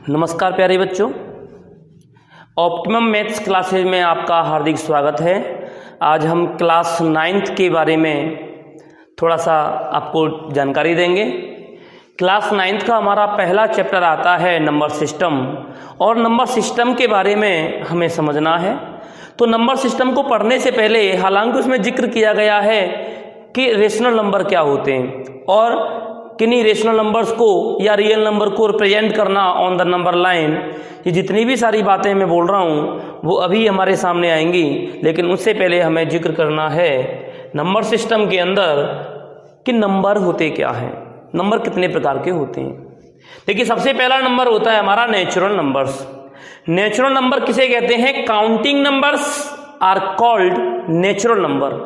नमस्कार प्यारे बच्चों, ऑप्टिमम मैथ्स क्लासेज में आपका हार्दिक स्वागत है। आज हम क्लास 9th के बारे में थोड़ा सा आपको जानकारी देंगे। क्लास 9th का हमारा पहला चैप्टर आता है नंबर सिस्टम, और नंबर सिस्टम के बारे में हमें समझना है। तो नंबर सिस्टम को पढ़ने से पहले हालांकि उसमें जिक्र किया गया है कि रेशनल नंबर क्या होते हैं और किन्हीं रेशनल नंबर्स को या रियल नंबर को रिप्रेजेंट करना ऑन द नंबर लाइन, ये जितनी भी सारी बातें मैं बोल रहा हूँ वो अभी हमारे सामने आएंगी। लेकिन उससे पहले हमें जिक्र करना है नंबर सिस्टम के अंदर कि नंबर होते क्या हैं, नंबर कितने प्रकार के होते हैं। देखिए, सबसे पहला नंबर होता है हमारा नेचुरल नंबर्स। नेचुरल नंबर किसे कहते हैं? Counting numbers are called natural number.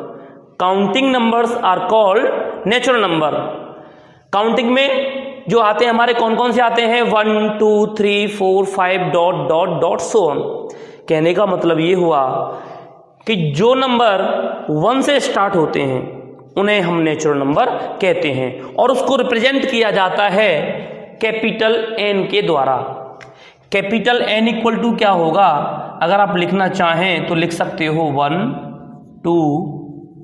Counting numbers are called natural number. Counting में जो आते हैं हमारे कौन कौन से आते हैं? 1 2 3 4 5 dot dot dot so on. कहने का मतलब ये हुआ कि जो नंबर 1 से स्टार्ट होते हैं उन्हें हम नेचुरल नंबर कहते हैं, और उसको रिप्रेजेंट किया जाता है कैपिटल एन के द्वारा। कैपिटल एन इक्वल टू क्या होगा? अगर आप लिखना चाहें तो लिख सकते हो 1 2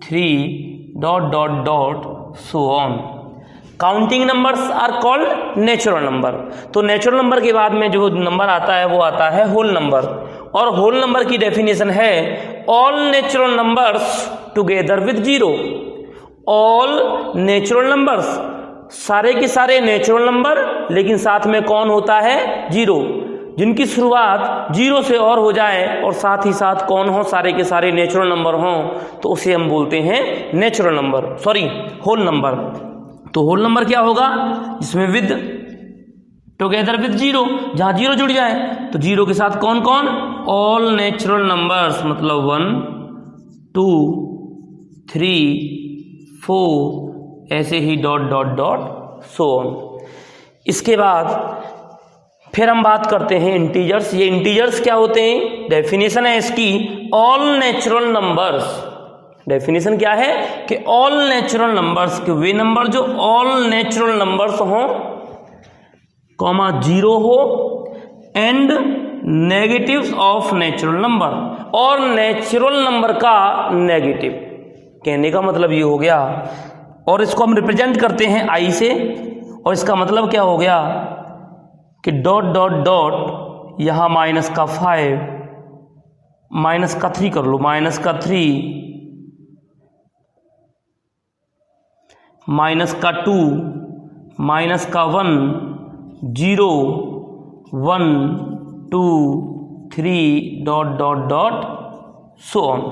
3 dot dot dot so on. Counting numbers are called natural number. तो नेचुरल नंबर के बाद में जो नंबर आता है वो आता है होल नंबर, और होल नंबर की डेफिनेशन है all natural numbers together with zero. All natural numbers, सारे के सारे नेचुरल नंबर, लेकिन साथ में कौन होता है? जीरो। जिनकी शुरुआत जीरो से और हो जाए और साथ ही साथ कौन हो? सारे के सारे नेचुरल नंबर हों, तो उसे हम बोलते हैं natural number, sorry whole number. तो होल नंबर क्या होगा? जिसमें विद टुगेदर विद जीरो, जहां जीरो जुड़ जाए तो जीरो के साथ कौन कौन? ऑल नेचुरल नंबर्स, मतलब 1 2 3 4 ऐसे ही dot dot dot so on. इसके बाद फिर हम बात करते हैं इंटीजर्स। ये इंटीजर्स क्या होते हैं? डेफिनेशन है इसकी ऑल नेचुरल नंबर्स। डेफिनेशन क्या है कि ऑल नेचुरल नंबर्स के वे नंबर जो ऑल नेचुरल नंबर्स हो, कॉमा जीरो हो, and negatives of natural number, और नेचुरल नंबर का नेगेटिव। कहने का मतलब ये हो गया, और इसको हम रिप्रेजेंट करते हैं आई से, और इसका मतलब क्या हो गया कि डॉट डॉट डॉट यहां माइनस का 5, माइनस का 3 कर लो, माइनस का 3, माइनस का 2, माइनस का 1, 0 1 2 3 dot dot dot so on.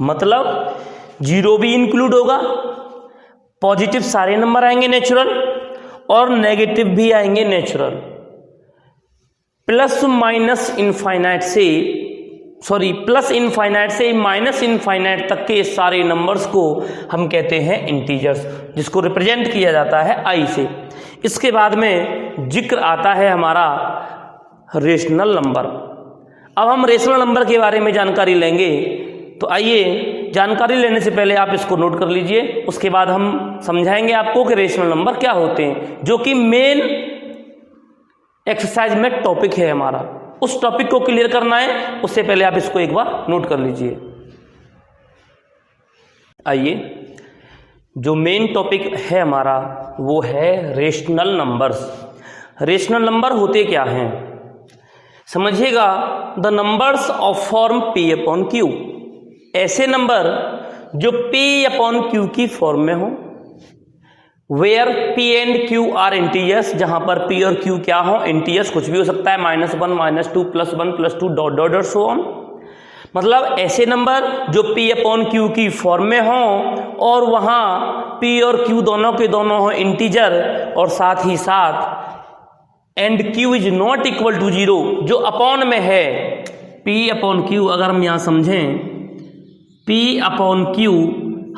मतलब जीरो भी इंक्लूड होगा, पॉजिटिव सारे नंबर आएंगे नेचुरल, और नेगेटिव भी आएंगे नेचुरल। प्लस माइनस इनफाइनाइट से, सॉरी प्लस इनफाइनाइट से माइनस इनफाइनाइट तक के सारे नंबर्स को हम कहते हैं इंटीजर्स, जिसको रिप्रेजेंट किया जाता है आई से। इसके बाद में जिक्र आता है हमारा रेशनल नंबर। अब हम रेशनल नंबर के बारे में जानकारी लेंगे, तो आइए जानकारी लेने से पहले आप इसको नोट कर लीजिए। उसके बाद हम समझाएंगे आपको कि रेशनल नंबर क्या होते हैं, जो कि मेन एक्सरसाइज में टॉपिक है हमारा। उस टॉपिक को क्लियर करना है, उससे पहले आप इसको एक बार नोट कर लीजिए। आइए, जो मेन टॉपिक है हमारा वो है रेशनल नंबर्स। रेशनल नंबर होते क्या हैं समझिएगा। The numbers of form P upon Q, ऐसे नंबर जो P अपॉन Q की फॉर्म में हो। Where P and Q are integers, जहां पर P और Q क्या हो? इंटीजर्स। कुछ भी हो सकता है, -1 -2 +1 +2 dot dot dot so on. मतलब ऐसे नंबर जो P अपॉन Q की फॉर्म में हो, और वहां P और Q दोनों के दोनों हो इंटीजर, और साथ ही साथ and Q is not equal to zero, जो अपॉन में है। P अपॉन Q अगर हम यहां समझें, P अपॉन Q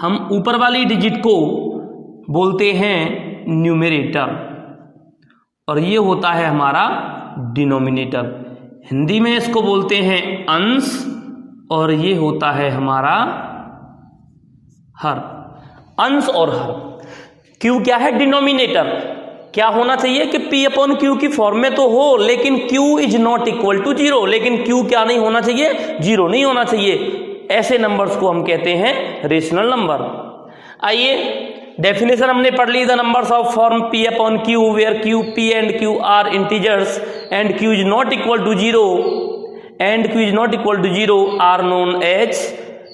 हम ऊपर वाली डिजिट को बोलते हैं न्यूमरेटर, और ये होता है हमारा डिनोमिनेटर। हिंदी में इसको बोलते हैं अंश, और ये होता है हमारा हर। अंश और हर। क्यू क्या है? डिनोमिनेटर। क्या होना चाहिए कि P अपॉन Q की फॉर्म में तो हो, लेकिन Q is not equal to 0, लेकिन Q क्या नहीं होना चाहिए, 0 नहीं होना चाहिए। ऐसे नंबर्स को हम कहते हैं रेशनल नंबर। आइए डेफिनेशन हमने पढ़ ली, the numbers of form P upon Q where Q, P and Q are integers and Q is not equal to 0 are known as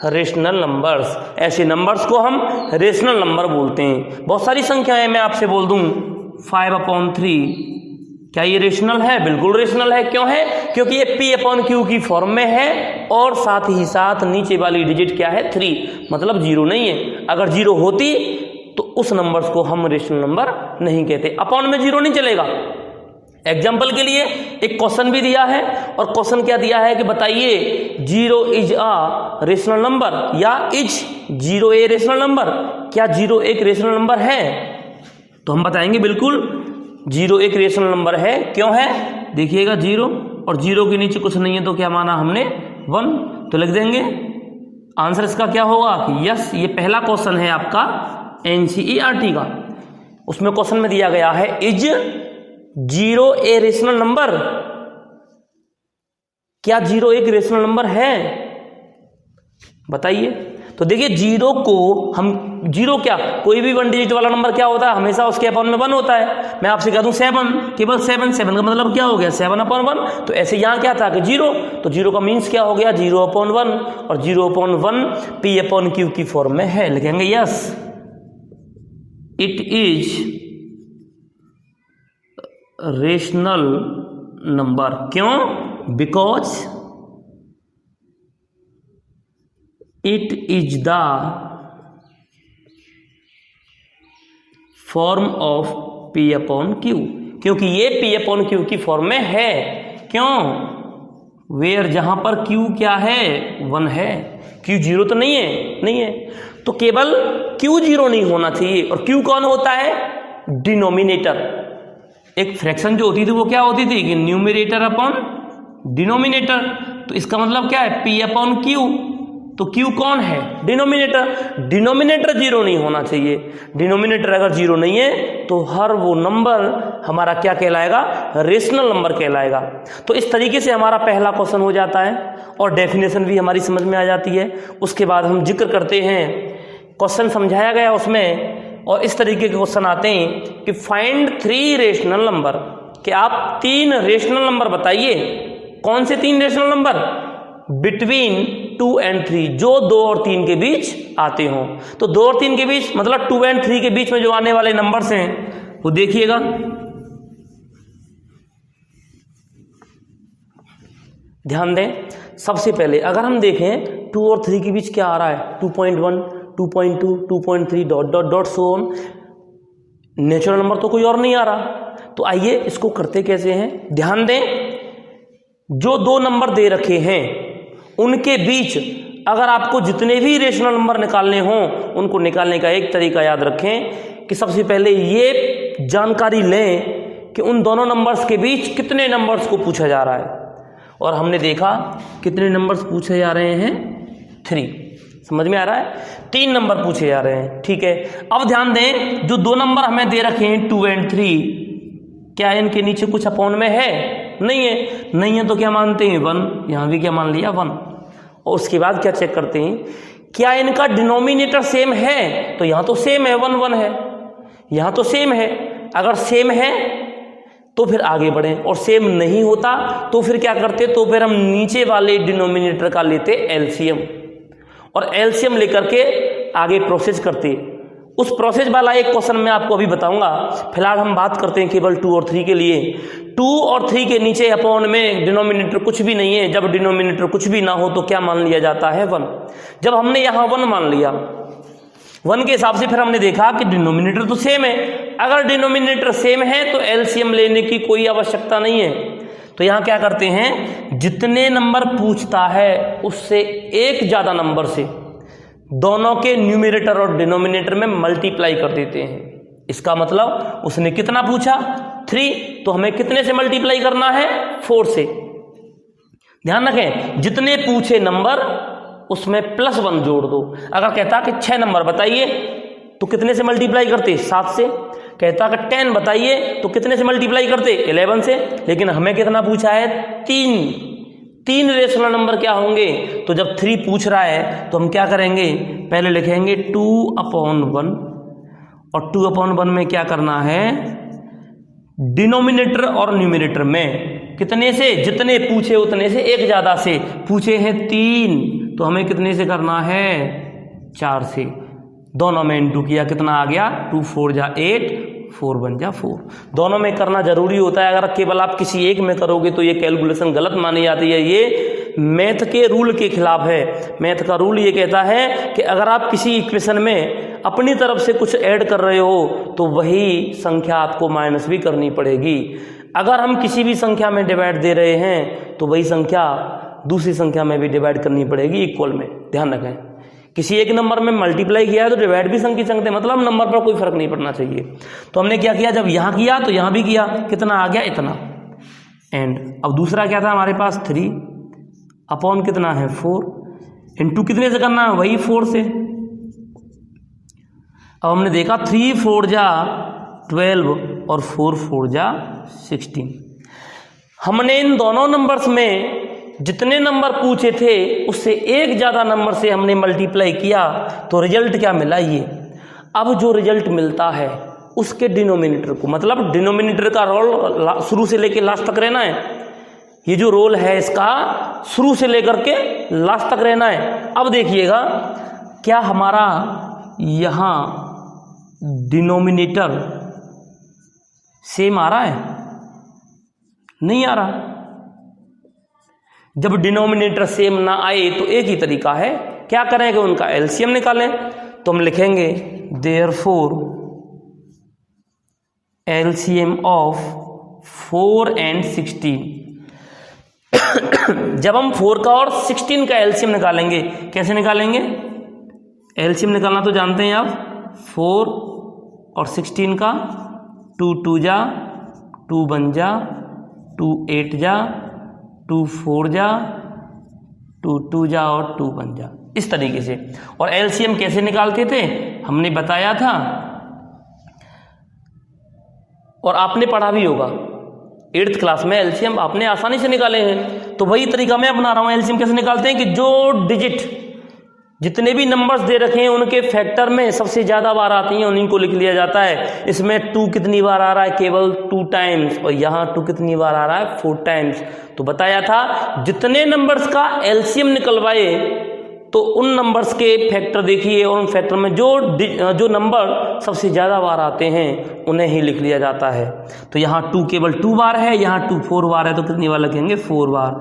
rational numbers. ऐसे नंबर्स को हम रेशनल नंबर बोलते हैं। बहुत सारी संख्याएं मैं आपसे बोल दूं 5/3, क्या ये रेशनल है? बिल्कुल रेशनल है। क्यों है? क्योंकि ये P अपॉन Q की फॉर्म में है और साथ ही साथ नीचे वाली डिजिट क्या है, 3, मतलब 0 नहीं है। अगर 0 होती तो उस नंबर्स को हम रेशनल नंबर नहीं कहते। अपॉन में 0 नहीं चलेगा। एग्जाम्पल के लिए एक क्वेश्चन भी दिया है, और क्वेश्चन क्या दिया है कि बताइए 0 इज अ रेशनल नंबर या इज 0 ए रेशनल नंबर। क्या 0 एक रेशनल नंबर है? तो हम बताएंगे बिल्कुल 0 एक रेशनल नंबर है। क्यों है? देखिएगा 0 और 0 के नीचे कुछ नहीं है तो क्या माना हमने, 1, तो लिख देंगे। आंसर इसका क्या होगा कि यस, ये पहला क्वेश्चन है आपका NCERT का। उसमें क्वेश्चन में दिया गया है इज 0 ए रेशनल नंबर। क्या 0 एक रेशनल नंबर है? बताइए। तो देखिए 0 को हम 0 क्या, कोई भी 1 डिजिट वाला नंबर क्या होता है, हमेशा उसके अपॉन में 1 होता है। मैं आपसे कह दूं 7, केवल 7 का मतलब क्या हो गया, 7/1। तो ऐसे यहां क्या था कि 0, तो 0 का मीन्स क्या हो गया, 0/1, और 0/1 P अपॉन Q की फॉर्म में है। लिखेंगे yes it is rational number. क्यों? Because it is the form of P upon Q, क्योंकि ये P अपॉन Q की फॉर्म में है। क्यों? वेयर, जहां पर Q क्या है, 1 है। Q 0 तो नहीं है, तो केवल Q 0 नहीं होना चाहिए। और Q कौन होता है? डिनोमिनेटर। एक फ्रैक्शन जो होती थी वो क्या होती थी कि न्यूमरेटर अपॉन डिनोमिनेटर। तो इसका मतलब क्या है, P अपॉन Q, तो Q कौन है, डिनोमिनेटर। डिनोमिनेटर 0 नहीं होना चाहिए। डिनोमिनेटर अगर 0 नहीं है तो हर वो नंबर हमारा क्या कहलाएगा, रेशनल नंबर कहलाएगा। तो इस तरीके से हमारा पहला क्वेश्चन हो जाता है और डेफिनेशन भी हमारी समझ में आ जाती है। उसके बाद हम जिक्र करते हैं, क्वेश्चन समझाया गया उसमें, और इस तरीके के क्वेश्चन आते हैं कि फाइंड 3 रेशनल नंबर, कि आप 3 रेशनल नंबर बताइए। कौन से 3 रेशनल नंबर? बिटवीन 2 and 3, जो 2 और 3 के बीच आते हों। तो 2 और 3 के बीच मतलब 2 and 3 के बीच में जो आने वाले नंबर्स हैं वो देखिएगा। ध्यान दें, सबसे पहले अगर हम देखें 2 और 3 के बीच क्या आ रहा है, 2.1, 2.2, 2.3 dot dot dot so on. Natural number तो कोई और नहीं आ रहा। तो आइए इसको करते कैसे हैं। ध्यान दें, जो 2 नंबर दे रखे हैं उनके बीच अगर आपको जितने भी रेशनल नंबर निकालने हों, उनको निकालने का एक तरीका याद रखें कि सबसे पहले ये जानकारी लें कि उन दोनों नंबर्स के बीच कितने नंबर्स को पूछा जा रहा है। और हमने देखा कितने नंबर्स पूछे जा रहे हैं, 3। समझ में आ रहा है, 3 नंबर पूछे जा रहे हैं। ठीक है, अब ध्यान दें, जो 2 नंबर हमें दे रखे हैं 2 and 3, क्या इनके नीचे कुछ अपॉन में है? नहीं है तो क्या मानते हैं, 1। यहां भी क्या मान लिया, 1। और उसके बाद क्या चेक करते हैं, क्या इनका डिनोमिनेटर सेम है? तो यहां तो सेम है, 1 1 है, यहां तो सेम है। अगर सेम है तो फिर आगे बढ़ें, और सेम नहीं होता तो फिर क्या करते, तो फिर हम नीचे वाले डिनोमिनेटर का लेते एलसीएम, और एलसीएम लेकर के आगे प्रोसेस करते। उस प्रोसेस वाला एक क्वेश्चन मैं आपको अभी बताऊंगा। फिलहाल हम बात करते हैं केवल 2 और 3 के लिए। 2 और 3 के नीचे अपॉन में डिनोमिनेटर कुछ भी नहीं है। जब डिनोमिनेटर कुछ भी ना हो तो क्या मान लिया जाता है, 1। जब हमने यहां 1 मान लिया, 1 के हिसाब से फिर हमने देखा कि डिनोमिनेटर तो सेम है। अगर डिनोमिनेटर सेम है तो एलसीएम लेने की कोई आवश्यकता नहीं है। तो यहां क्या करते हैं, जितने नंबर पूछता है उससे एक ज्यादा नंबर से दोनों के न्यूमरेटर और डिनोमिनेटर में मल्टीप्लाई कर देते हैं। इसका मतलब उसने कितना पूछा, 3, तो हमें कितने से मल्टीप्लाई करना है, 4 से। ध्यान रखें, जितने पूछे नंबर उसमें +1 जोड़ दो। अगर कहता कि 6 नंबर बताइए तो कितने से मल्टीप्लाई करते, 7 से। कहता कि 10 बताइए तो कितने से मल्टीप्लाई करते, 11 से, लेकिन हमें कितना पूछा है, 3 रेशनल नंबर क्या होंगे। तो जब 3 पूछ रहा है तो हम क्या करेंगे, पहले लिखेंगे 2/1 और 2/1 में क्या करना है, डिनोमिनेटर और न्यूमिनेटर में कितने से, जितने पूछे उतने से एक ज़्यादा से, पूछे हैं 3 तो हमें कितने से करना है, 4 से, दोनों में इंटू किया, कितना आ गया, 2 4 जा 8, 4 1 जा 4। दोनों में करना जरूरी होता है, अगर केवल आप किसी एक में करोगे तो ये कैलकुलेशन गलत मानी जाती है, ये मैथ के रूल के खिलाफ है। मैथ का रूल ये कहता है कि अगर आप किसी इक्वेशन में अपनी तरफ से कुछ ऐड कर रहे हो तो वही संख्या आपको माइनस भी करनी पड़ेगी। अगर हम किसी भी संख्या में डिवाइड दे रहे हैं तो वही संख्या दूसरी संख्या में भी डिवाइड करनी पड़ेगी इक्वल में, ध्यान रखें। किसी एक नंबर में मल्टीप्लाई किया है तो डिवाइड भी संग की संगत है, मतलब नंबर पर कोई फर्क नहीं पड़ना चाहिए। तो हमने क्या किया, जब यहाँ किया तो यहाँ भी किया, कितना आ गया, इतना। एंड अब दूसरा क्या था हमारे पास, 3 अपॉन कितना है, 4, इंटू कितने से करना है, वही 4 से। अब हमने देखा 3 4 जा 12 और 4 4 जा 16। हमने इन दोनों नंबर्स में जितने नंबर पूछे थे उससे एक ज़्यादा नंबर से हमने मल्टीप्लाई किया तो रिजल्ट क्या मिला, ये। अब जो रिजल्ट मिलता है उसके डिनोमिनेटर को, मतलब डिनोमिनेटर का रोल शुरू से लेकर लास्ट तक रहना है। ये जो रोल है इसका शुरू से लेकर के लास्ट तक रहना है। अब देखिएगा, क्या हमारा यहाँ डिनोमिनेटर सेम आ रहा है, नहीं आ रहा। जब डिनोमिनेटर सेम ना आए तो एक ही तरीका है, क्या करेंगे, उनका एलसीएम निकालें। तो हम लिखेंगे देयरफॉर एलसीएम ऑफ 4 and 16। जब हम 4 का और 16 का एलसीएम निकालेंगे, कैसे निकालेंगे, एलसीएम निकालना तो जानते हैं आप, 4 और 16 का, 2 2 जा 2 1 जा 2 8 जा 2 4 जा 2 2 जा और 2 1 जा, इस तरीके से। और एलसीएम कैसे निकालते थे हमने बताया था और आपने पढ़ा भी होगा 8th क्लास में। एलसीएम आपने आसानी से निकाले हैं, तो वही तरीका मैं अपना रहा हूँ। एलसीएम कैसे निकालते हैं कि जो डिजिट, जितने भी नंबर्स दे रखे हैं उनके फैक्टर में सबसे ज़्यादा बार आती हैं उन्हीं को लिख लिया जाता है। इसमें 2 कितनी बार आ रहा है, केवल 2 टाइम्स, और यहाँ 2 कितनी बार आ रहा है, 4 टाइम्स। तो बताया था जितने नंबर्स का एलसीएम निकलवाए तो उन नंबर्स के फैक्टर देखिए, और उन फैक्टर में जो नंबर सबसे ज़्यादा बार आते हैं उन्हें ही लिख लिया जाता है। तो यहाँ 2 केवल 2 बार है, यहाँ 2 4 बार है, तो कितनी बार लिखेंगे, 4 बार।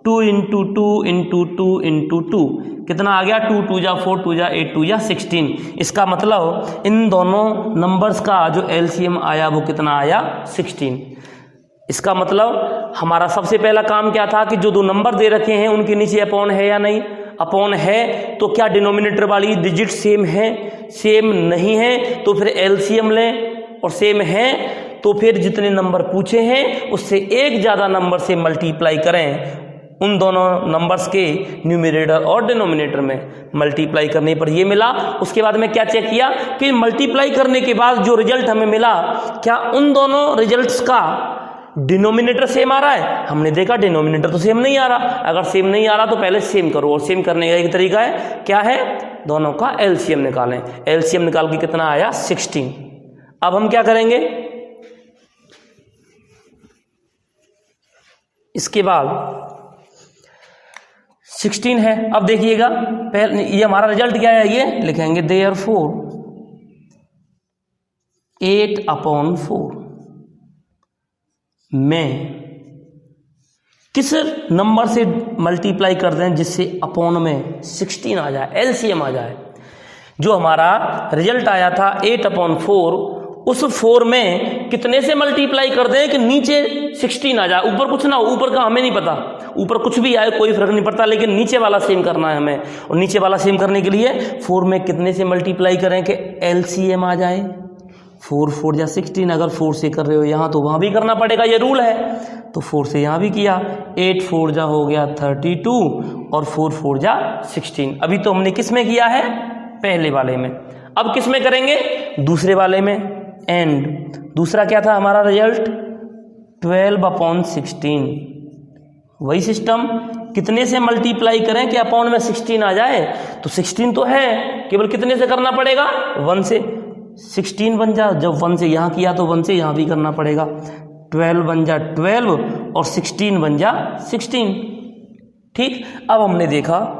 2 × 2 × 2 × 2 कितना आ गया, 2 2 जा 4 2 जा 8 2 जा 16। इसका मतलब इन दोनों नंबर्स का जो एलसीएम आया वो कितना आया, 16। इसका मतलब हमारा सबसे पहला काम क्या था कि जो 2 नंबर दे रखे हैं उनके नीचे अपॉन है या नहीं, अपॉन है तो क्या डिनोमिनेटर वाली डिजिट सेम है, सेम नहीं है तो फिर एलसीएम लें, और सेम है तो फिर जितने नंबर पूछे हैं उससे एक ज़्यादा नंबर से मल्टीप्लाई करें। उन दोनों नंबर्स के न्यूमरेटर और डिनोमिनेटर में मल्टीप्लाई करने पर ये मिला। उसके बाद में क्या चेक किया कि मल्टीप्लाई करने के बाद जो रिजल्ट हमें मिला, क्या उन दोनों रिजल्ट्स का डिनोमिनेटर सेम आ रहा है। हमने देखा डिनोमिनेटर तो सेम नहीं आ रहा। अगर सेम नहीं आ रहा तो पहले सेम करो, और सेम करने का एक तरीका है, क्या है, दोनों का एलसीएम निकालें। एलसीएम निकाल के कितना आया, 16। अब हम क्या करेंगे, इसके बाद 16 है। अब देखिएगा पहले ये हमारा रिजल्ट क्या है, ये लिखेंगे देयरफॉर 8/4 में किस नंबर से मल्टीप्लाई कर दें जिससे अपॉन में 16 आ जाए, एलसीएम आ जाए। जो हमारा रिजल्ट आया था 8/4, उस 4 में कितने से मल्टीप्लाई कर दें कि नीचे 16 आ जाए, ऊपर कुछ ना हो, ऊपर का हमें नहीं पता, ऊपर कुछ भी आए कोई फर्क नहीं पड़ता, लेकिन नीचे वाला सेम करना है हमें। और नीचे वाला सेम करने के लिए 4 में कितने से मल्टीप्लाई करें कि एलसीएम आ जाए। 4 4 जा 16, अगर 4 से कर रहे हो यहाँ तो वहाँ भी करना पड़ेगा, ये रूल है। तो 4 से यहाँ भी किया, 8 4 जा हो गया 32 और 4 4 जा 16। अभी तो हमने किस में किया है, पहले वाले में। अब किस में करेंगे, दूसरे वाले में। एंड दूसरा क्या था हमारा रिजल्ट 12/16। वही सिस्टम, कितने से मल्टीप्लाई करें कि अपॉन में 16 आ जाए, तो 16 तो है, केवल कितने से करना पड़ेगा 1 से, 16 बन जा। जब 1 से यहाँ किया तो 1 से यहाँ भी करना पड़ेगा, 12 बन जा 12 और 16 बन जा 16। ठीक, अब हमने देखा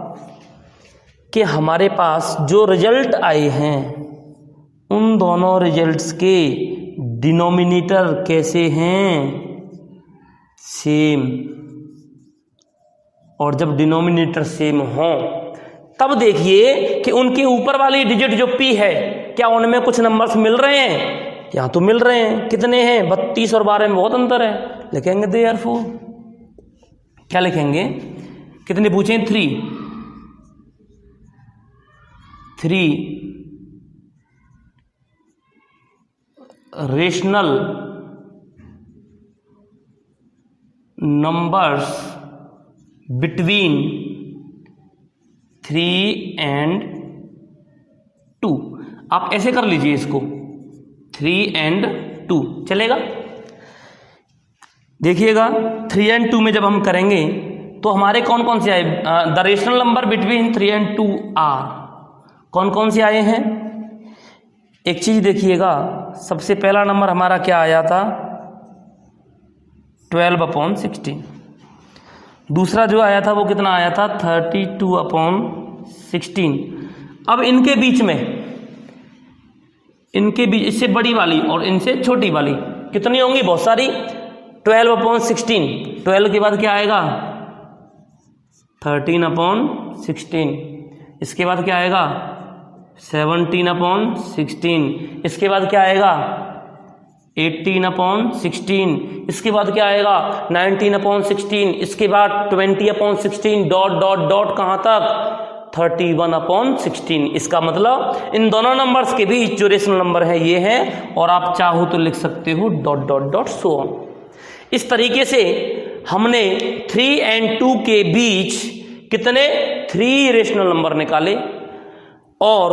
कि हमारे पास जो रिजल्ट आए हैं उन दोनों रिजल्ट्स के डिनोमिनेटर कैसे हैं, सेम। और जब डिनोमिनेटर सेम हो तब देखिए कि उनके ऊपर वाली डिजिट जो p है, क्या उनमें कुछ नंबर्स मिल रहे हैं? यहाँ तो मिल रहे हैं। कितने हैं? 32 और 12 में बहुत अंतर है। लिखेंगे देयरफॉर, क्या लिखेंगे? कितने पूछे? 3 रेशनल नंबर्स बिटवीन 3 and 2। आप ऐसे कर लीजिए इसको, 3 and 2 चलेगा। देखिएगा 3 and 2 में जब हम करेंगे तो हमारे कौन कौन से आए? The rational number between 3 and 2 are, कौन कौन से आए हैं? एक चीज देखिएगा, सबसे पहला नंबर हमारा क्या आया था? 12/16। दूसरा जो आया था वो कितना आया था? 32/16। अब इनके बीच इससे बड़ी वाली और इनसे छोटी वाली कितनी होंगी? बहुत सारी। 12/16, 12 के बाद क्या आएगा? 13/16। इसके बाद क्या आएगा? 17/16। इसके बाद क्या आएगा? 18/16। इसके बाद क्या आएगा? 19/16। इसके बाद 20/16 डॉट डॉट डॉट कहाँ तक? 31/16। इसका मतलब इन दोनों नंबर्स के बीच जो रेशनल नंबर है ये है, और आप चाहो तो लिख सकते हो dot dot dot so on. इस तरीके से हमने 3 and 2 के बीच कितने? 3 रेशनल नंबर निकाले, और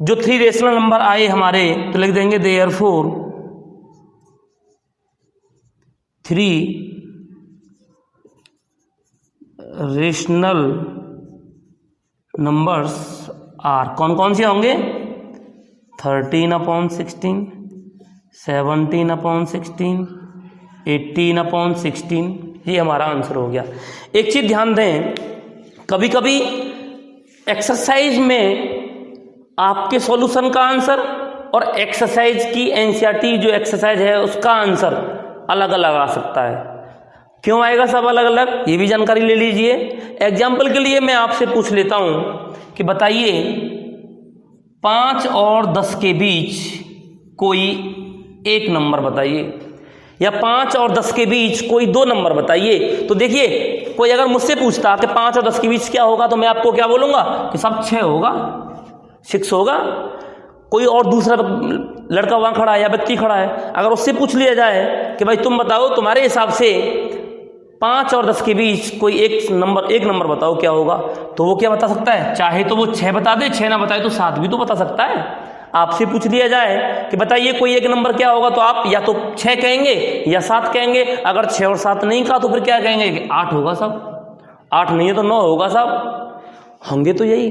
जो 3 रेशनल नंबर आए हमारे तो लिख देंगे देयरफॉर 3 रेशनल नंबर्स आर, कौन कौन से होंगे? 13/16, 17/16, 18/16। ये हमारा आंसर हो गया। एक चीज ध्यान दें, कभी कभी एक्सरसाइज में आपके सॉल्यूशन का आंसर और एक्सरसाइज की एनसीईआरटी जो एक्सरसाइज है उसका आंसर अलग अलग आ सकता है। क्यों आएगा सब अलग अलग, ये भी जानकारी ले लीजिए। एग्जाम्पल के लिए मैं आपसे पूछ लेता हूं कि बताइए 5 और 10 के बीच कोई एक नंबर बताइए, या 5 और 10 के बीच कोई 2 नंबर बताइए। तो देखिए, कोई अगर मुझसे पूछता कि 5 और 10 के बीच क्या होगा, तो मैं आपको क्या बोलूंगा कि सब 6 होगा, 6 होगा। कोई और दूसरा लड़का वहां खड़ा है या व्यक्ति खड़ा है, अगर उससे पूछ लिया जाए कि भाई तुम बताओ तुम्हारे हिसाब से 5 और 10 के बीच कोई एक नंबर बताओ क्या होगा, तो वो क्या बता सकता है? चाहे तो वो 6 बता दे, 6 ना बताए तो 7 भी तो बता सकता है। आपसे पूछ लिया जाए कि बताइए कोई एक नंबर क्या होगा, तो आप या तो 6 कहेंगे या 7 कहेंगे। अगर 6 और 7 नहीं कहा तो फिर क्या कहेंगे कि 8 होगा सब, 8 नहीं है तो 9 होगा सब, होंगे तो यही।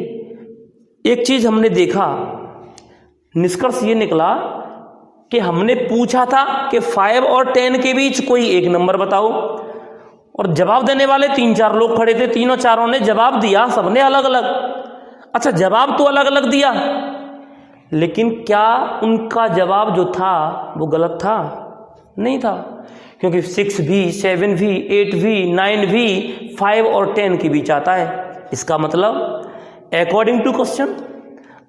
एक चीज हमने देखा, निष्कर्ष ये निकला कि हमने पूछा था कि 5 और 10 के बीच कोई एक नंबर बताओ, और जवाब देने वाले 3-4 लोग खड़े थे, तीनों चारों ने जवाब दिया, सबने अलग अलग। अच्छा, जवाब तो अलग अलग दिया, लेकिन क्या उनका जवाब जो था वो गलत था? नहीं था, क्योंकि 6 भी, 7 भी, 8 भी, 9 भी 5 और 10 के बीच आता है। इसका मतलब अकॉर्डिंग टू क्वेश्चन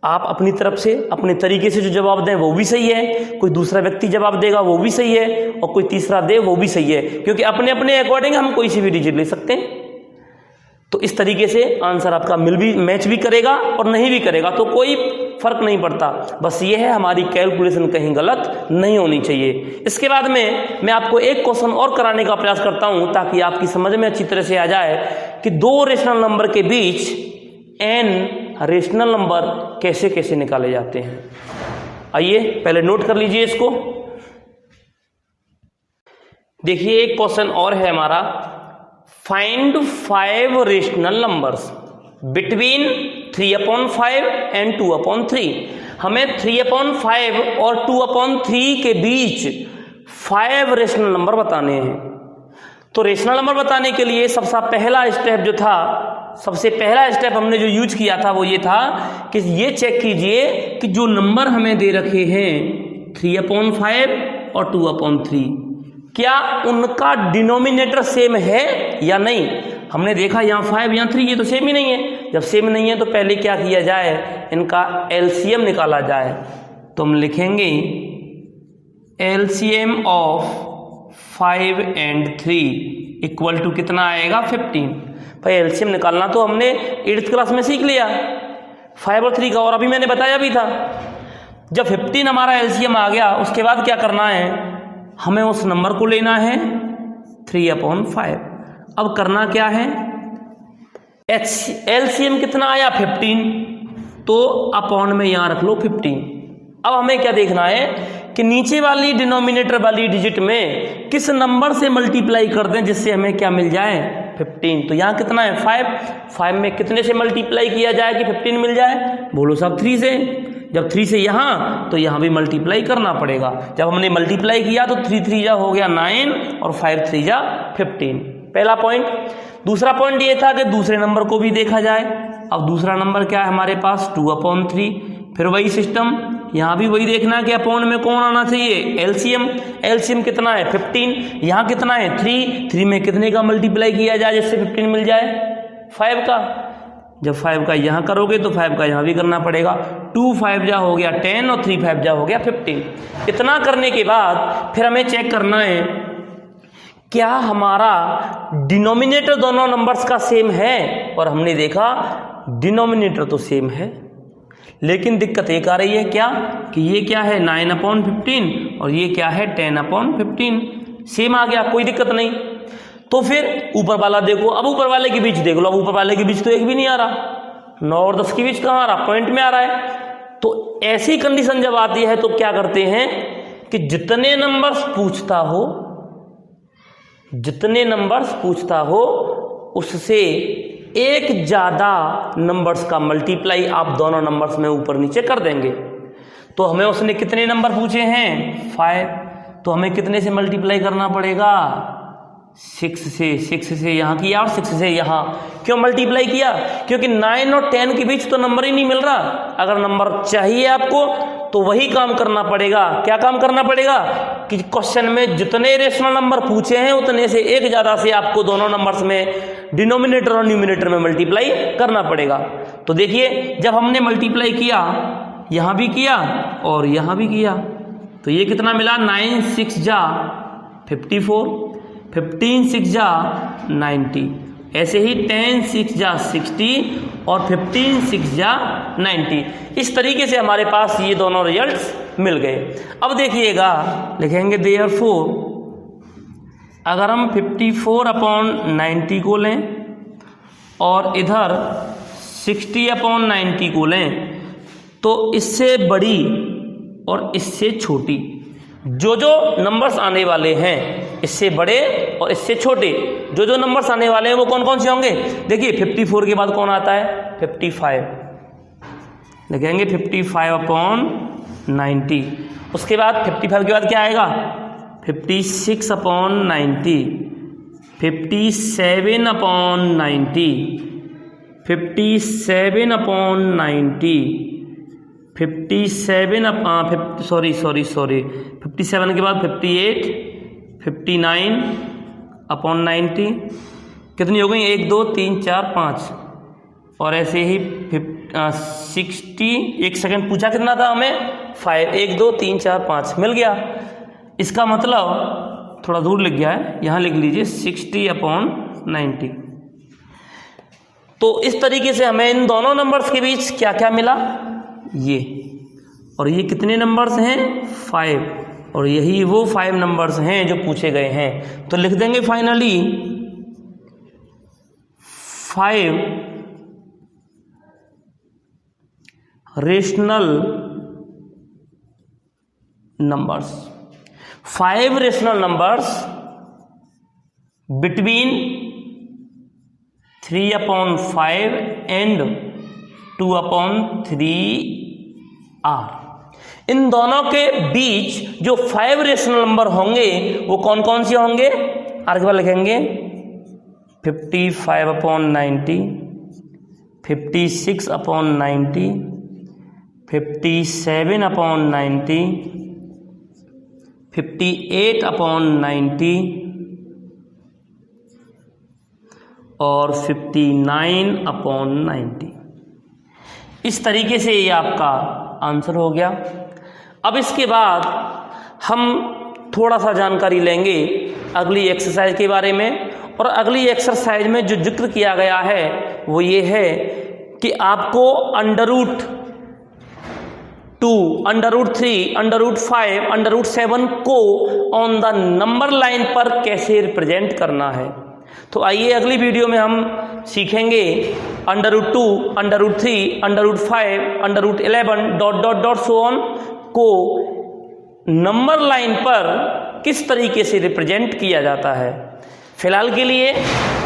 आप अपनी तरफ से अपने तरीके से जो जवाब दें वो भी सही है, कोई दूसरा व्यक्ति जवाब देगा वो भी सही है, और कोई तीसरा दे वो भी सही है, क्योंकि अपने अपने अकॉर्डिंग हम कोई सी भी डिजिट ले सकते हैं। तो इस तरीके से आंसर आपका मैच भी करेगा और नहीं भी करेगा, तो कोई फर्क नहीं पड़ता। बस ये है हमारी कैलकुलेशन कहीं गलत नहीं होनी चाहिए। इसके बाद में मैं आपको एक क्वेश्चन और कराने का प्रयास करता हूं, ताकि आपकी समझ में अच्छी तरह से आ जाए कि 2 रेशनल नंबर के बीच n रेशनल नंबर कैसे कैसे निकाले जाते हैं। आइए पहले नोट कर लीजिए इसको। देखिए एक क्वेश्चन और है हमारा, find 5 rational numbers between 3/5 and 2/3। हमें 3/5 और 2/3 के बीच 5 रेशनल नंबर बताने हैं। तो रेशनल नंबर बताने के लिए सबसे पहला स्टेप हमने जो यूज किया था वो ये था कि ये चेक कीजिए कि जो नंबर हमें दे रखे हैं 3/5 और 2/3 क्या उनका डिनोमिनेटर सेम है या नहीं। हमने देखा यहाँ 5 यहाँ 3 ये तो सेम ही नहीं है। जब सेम नहीं है तो पहले क्या किया जाए, इनका एलसीएम निकाला जाए। तो हम लिखेंगे LCM of 5 and 3 equal to कितना आएगा 15। भाई एलसीएम निकालना तो हमने 8th क्लास में सीख लिया 5 और 3 का, और अभी मैंने बताया भी था। जब 15 हमारा एलसीएम आ गया उसके बाद क्या करना है, हमें उस नंबर को लेना है 3/5। अब करना क्या है, एलसीएम कितना आया 15, तो अपॉन में यहां रख लो 15। अब हमें क्या देखना है कि नीचे वाली डिनोमिनेटर वाली डिजिट में किस नंबर से मल्टीप्लाई कर दें जिससे हमें क्या मिल जाए 15। तो यहाँ कितना है 5 में कितने से मल्टीप्लाई किया जाए कि 15 मिल जाए, बोलो सब 3 से। जब 3 से यहाँ तो यहाँ भी मल्टीप्लाई करना पड़ेगा। जब हमने मल्टीप्लाई किया तो 3 3 जा हो गया 9 और 5 3 जा 15। पहला पॉइंट। दूसरा पॉइंट ये था कि दूसरे नंबर को भी देखा जाए। अब दूसरा नंबर क्या है हमारे पास 2/3। फिर वही सिस्टम, यहाँ भी वही देखना कि अपॉन में कौन आना चाहिए एलसीएम कितना है 15, यहाँ कितना है 3 में कितने का मल्टीप्लाई किया जाए जिससे 15 मिल जाए 5 का। जब 5 का यहाँ करोगे तो 5 का यहाँ भी करना पड़ेगा। 2 5 जा हो गया 10 और 3 5 जा हो गया 15। इतना करने के बाद फिर हमें चेक करना है क्या हमारा डिनोमिनेटर दोनों नंबर्स का सेम है, और हमने देखा डिनोमिनेटर तो सेम है, लेकिन दिक्कत एक आ रही है क्या कि ये क्या है 9/15 और ये क्या है 10/15। सेम आ गया, कोई दिक्कत नहीं। तो फिर ऊपर वाला देखो, अब ऊपर वाले के बीच देख लो। अब ऊपर वाले के बीच तो एक भी नहीं आ रहा, 9 और 10 के बीच कहाँ आ रहा, पॉइंट में आ रहा है। तो ऐसी कंडीशन जब आती है तो क्या करते हैं कि जितने नंबर्स पूछता हो उससे एक ज्यादा नंबर्स का मल्टीप्लाई आप दोनों नंबर्स में ऊपर नीचे कर देंगे। तो हमें उसने कितने नंबर पूछे हैं 5, तो हमें कितने से मल्टीप्लाई करना पड़ेगा 6 से यहाँ किया और 6 से यहाँ। क्यों मल्टीप्लाई किया, क्योंकि 9 और 10 के बीच तो नंबर ही नहीं मिल रहा। अगर नंबर चाहिए आपको तो वही काम करना पड़ेगा। क्या काम करना पड़ेगा कि क्वेश्चन में जितने रेशनल नंबर पूछे हैं उतने से एक ज़्यादा से आपको दोनों नंबर्स में डिनोमिनेटर और न्यूमिनेटर में मल्टीप्लाई करना पड़ेगा। तो देखिए जब हमने मल्टीप्लाई किया, यहाँ भी किया और यहाँ भी किया, तो ये कितना मिला 9 6 जा 54, 15 6 जा 90, ऐसे ही 10 6 जा 60 और 15 6 जा 90। इस तरीके से हमारे पास ये दोनों रिजल्ट्स मिल गए। अब देखिएगा लिखेंगे देयरफॉर, अगर हम 54/90 को लें और इधर 60/90 को लें तो इससे बड़ी और इससे छोटी जो नंबर्स आने वाले हैं, इससे बड़े और इससे छोटे जो नंबर्स आने वाले हैं वो कौन कौन से होंगे। देखिए 54 के बाद कौन आता है 55, लिखेंगे 55/90। उसके बाद 55 के बाद क्या आएगा 56/90, 57/90, 57/90, 57 के बाद 58, 59/90। कितनी हो गई 1 2 3 4 5, और ऐसे ही 60। एक सेकंड पूछा कितना था हमें 5, 1 2 3 4 5 मिल गया। इसका मतलब थोड़ा दूर लिख गया है, यहाँ लिख लीजिए 60/90। तो इस तरीके से हमें इन दोनों नंबर्स के बीच क्या क्या मिला, ये और ये कितने नंबर्स हैं 5, और यही वो 5 नंबर्स हैं जो पूछे गए हैं। तो लिख देंगे finally 5 rational numbers. 5 rational numbers between 3/5 and 2/3 are. इन दोनों के बीच जो 5 रेशनल नंबर होंगे वो कौन कौन से होंगे? आर के बाद लिखेंगे 55/90, 56/90, 57/90, 58/90 और 59/90। इस तरीके से ये आपका आंसर हो गया। अब इसके बाद हम थोड़ा सा जानकारी लेंगे अगली एक्सरसाइज के बारे में, और अगली एक्सरसाइज में जो जिक्र किया गया है वो ये है कि आपको √2, √3, √5, √7 को ऑन द नंबर लाइन पर कैसे रिप्रेजेंट करना है। तो आइए अगली वीडियो में हम सीखेंगे √2, √3, √5, √11 ... सो ऑन को नंबर लाइन पर किस तरीके से रिप्रेजेंट किया जाता है। फिलहाल के लिए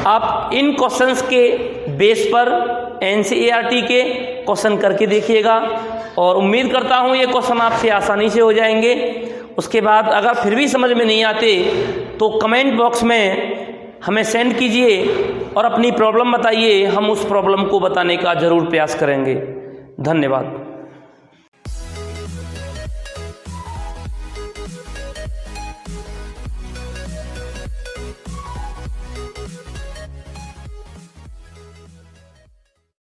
आप इन क्वेश्चंस के बेस पर NCERT के क्वेश्चन करके देखिएगा, और उम्मीद करता हूँ ये क्वेश्चन आपसे आसानी से हो जाएंगे। उसके बाद अगर फिर भी समझ में नहीं आते तो कमेंट बॉक्स में हमें सेंड कीजिए और अपनी प्रॉब्लम बताइए, हम उस प्रॉब्लम को बताने का ज़रूर प्रयास करेंगे। धन्यवाद।